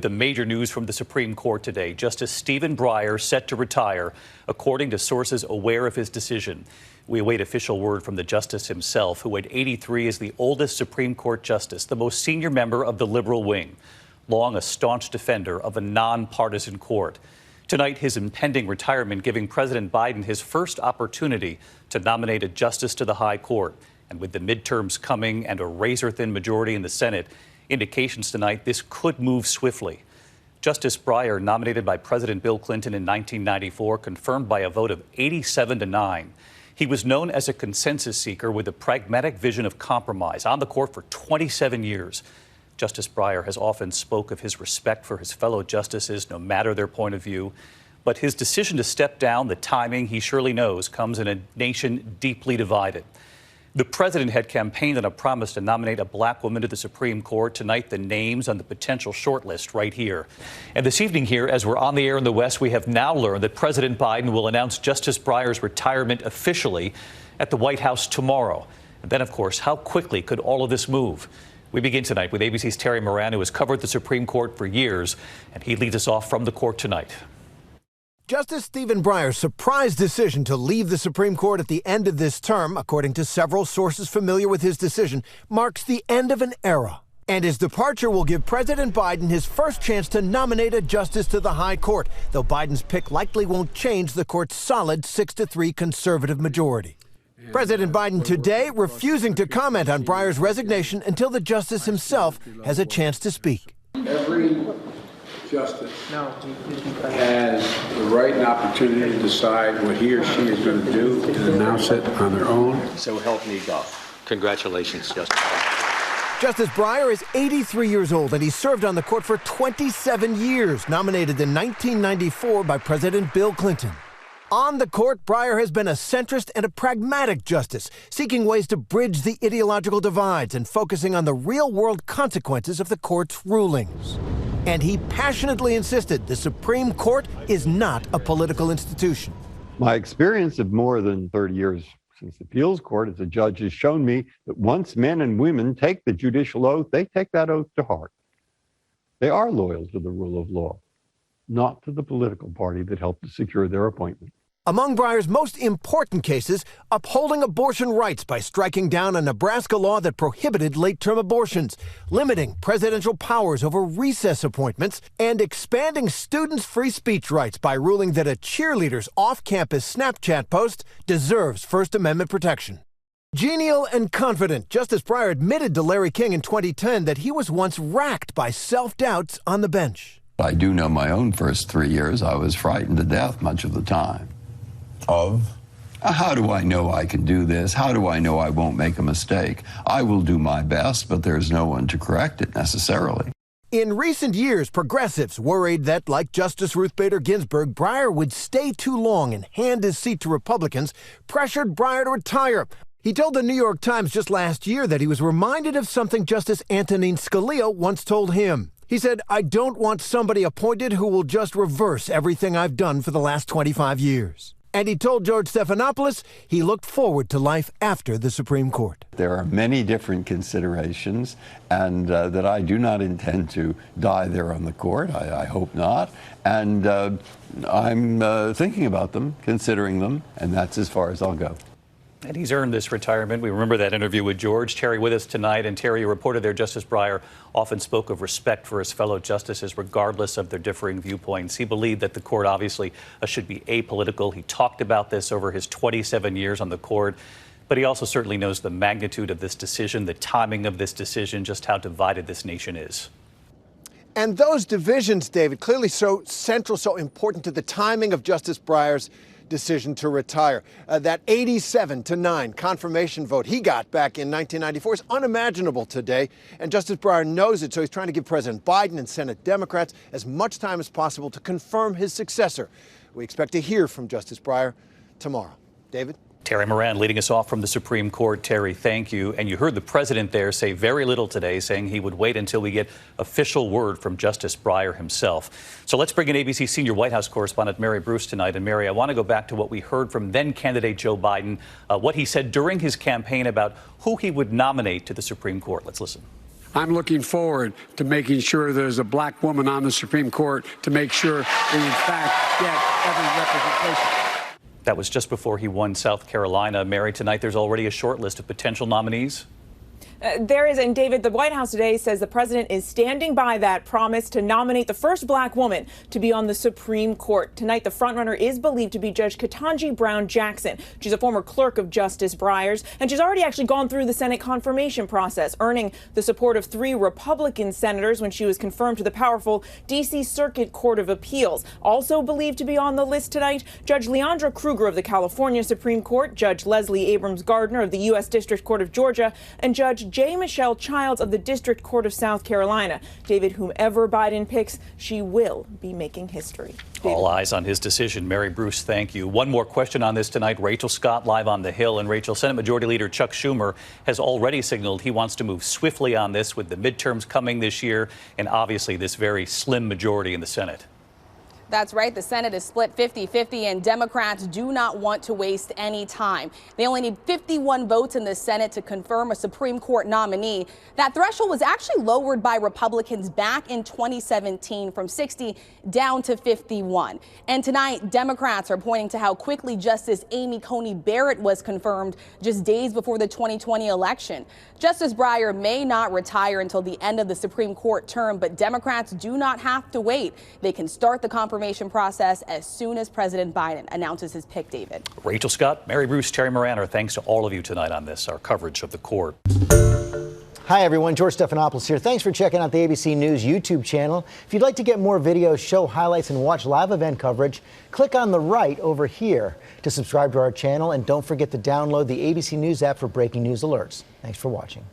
The major news from the Supreme Court today: Justice Stephen Breyer set to retire, according to sources aware of his decision. We await official word from the justice himself, who at 83 is the oldest Supreme Court justice, the most senior member of the liberal wing, long a staunch defender of a nonpartisan court. Tonight, his impending retirement giving President Biden his first opportunity to nominate a justice to the high court. And with the midterms coming and a razor-thin majority in the Senate, indications tonight this could move swiftly. Justice Breyer, nominated by President Bill Clinton in 1994, confirmed by a vote of 87-9. He was known as a consensus seeker with a pragmatic vision of compromise, on the court for 27 years. Justice Breyer has often spoke of his respect for his fellow justices, no matter their point of view. But his decision to step down, the timing he surely knows, comes in a nation deeply divided. The president had campaigned on a promise to nominate a black woman to the Supreme Court. Tonight, the names on the potential shortlist right here. And this evening here, as we're on the air in the West, we have now learned that President Biden will announce Justice Breyer's retirement officially at the White House tomorrow. And then, of course, how quickly could all of this move? We begin tonight with ABC's Terry Moran, who has covered the Supreme Court for years, and he leads us off from the court tonight. Justice Stephen Breyer's surprise decision to leave the Supreme Court at the end of this term, according to several sources familiar with his decision, marks the end of an era. And his departure will give President Biden his first chance to nominate a justice to the high court, though Biden's pick likely won't change the court's solid 6-3 conservative majority. President Biden today refusing to comment on Breyer's resignation until the justice himself has a chance to speak. Every justice has the right and opportunity to decide what he or she is going to do and announce it on their own. So help me God. Congratulations, Justice. Justice Breyer is 83 years old, and he served on the court for 27 years, nominated in 1994 by President Bill Clinton. On the court, Breyer has been a centrist and a pragmatic justice, seeking ways to bridge the ideological divides and focusing on the real-world consequences of the court's rulings. And he passionately insisted the Supreme Court is not a political institution. My experience of more than 30 years since the appeals court as a judge has shown me that once men and women take the judicial oath, they take that oath to heart. They are loyal to the rule of law, not to the political party that helped to secure their appointment. Among Breyer's most important cases, upholding abortion rights by striking down a Nebraska law that prohibited late-term abortions, limiting presidential powers over recess appointments, and expanding students' free speech rights by ruling that a cheerleader's off-campus Snapchat post deserves First Amendment protection. Genial and confident, Justice Breyer admitted to Larry King in 2010 that he was once racked by self-doubts on the bench. I do know my own first 3 years, I was frightened to death much of the time. Of? How do I know I can do this? How do I know I won't make a mistake? I will do my best, but there's no one to correct it necessarily. In recent years, progressives worried that, like Justice Ruth Bader Ginsburg, Breyer would stay too long and hand his seat to Republicans, pressured Breyer to retire. He told the New York Times just last year that he was reminded of something Justice Antonin Scalia once told him. He said, "I don't want somebody appointed who will just reverse everything I've done for the last 25 years. And he told George Stephanopoulos he looked forward to life after the Supreme Court. There are many different considerations, and that I do not intend to die there on the court. I hope not. And I'm thinking about them, considering them, and that's as far as I'll go. And he's earned this retirement. We remember that interview with George. Terry with us tonight. And Terry, you reported there Justice Breyer often spoke of respect for his fellow justices, regardless of their differing viewpoints. He believed that the court obviously should be apolitical. He talked about this over his 27 years on the court. But he also certainly knows the magnitude of this decision, the timing of this decision, just how divided this nation is. And those divisions, David, clearly so central, so important to the timing of Justice Breyer's decision to retire. That 87-9 confirmation vote he got back in 1994 is unimaginable today, and Justice Breyer knows it, so he's trying to give President Biden and Senate Democrats as much time as possible to confirm his successor. We expect to hear from Justice Breyer tomorrow. David? Terry Moran leading us off from the Supreme Court. Terry, thank you. And you heard the president there say very little today, saying he would wait until we get official word from Justice Breyer himself. So let's bring in ABC senior White House correspondent Mary Bruce tonight. And Mary, I want to go back to what we heard from then candidate Joe Biden, what he said during his campaign about who he would nominate to the Supreme Court. Let's listen. I'm looking forward to making sure there's a black woman on the Supreme Court to make sure we, in fact, get every representation. That was just before he won South Carolina. Mary, tonight there's already a short list of potential nominees. There is, and David, the White House today says the president is standing by that promise to nominate the first black woman to be on the Supreme Court. Tonight, the frontrunner is believed to be Judge Ketanji Brown Jackson. She's a former clerk of Justice Breyer's, and she's already actually gone through the Senate confirmation process, earning the support of 3 Republican senators when she was confirmed to the powerful D.C. Circuit Court of Appeals. Also believed to be on the list tonight, Judge Leandra Kruger of the California Supreme Court, Judge Leslie Abrams Gardner of the U.S. District Court of Georgia, and Judge J. Michelle Childs of the District Court of South Carolina. David, whomever Biden picks, she will be making history. David. All eyes on his decision. Mary Bruce, thank you. One more question on this tonight. Rachel Scott live on the Hill. And Rachel, Senate Majority Leader Chuck Schumer has already signaled he wants to move swiftly on this with the midterms coming this year and obviously this very slim majority in the Senate. That's right. The Senate is split 50-50, and Democrats do not want to waste any time. They only need 51 votes in the Senate to confirm a Supreme Court nominee. That threshold was actually lowered by Republicans back in 2017 from 60 down to 51. And tonight, Democrats are pointing to how quickly Justice Amy Coney Barrett was confirmed just days before the 2020 election. Justice Breyer may not retire until the end of the Supreme Court term, but Democrats do not have to wait. They can start the confirmation process as soon as President Biden announces his pick, David. Rachel Scott, Mary Bruce, Terry Moran, our thanks to all of you tonight on this, our coverage of the court. Hi, everyone. George Stephanopoulos here. Thanks for checking out the ABC News YouTube channel. If you'd like to get more videos, show highlights, and watch live event coverage, click on the right over here to subscribe to our channel. And don't forget to download the ABC News app for breaking news alerts. Thanks for watching.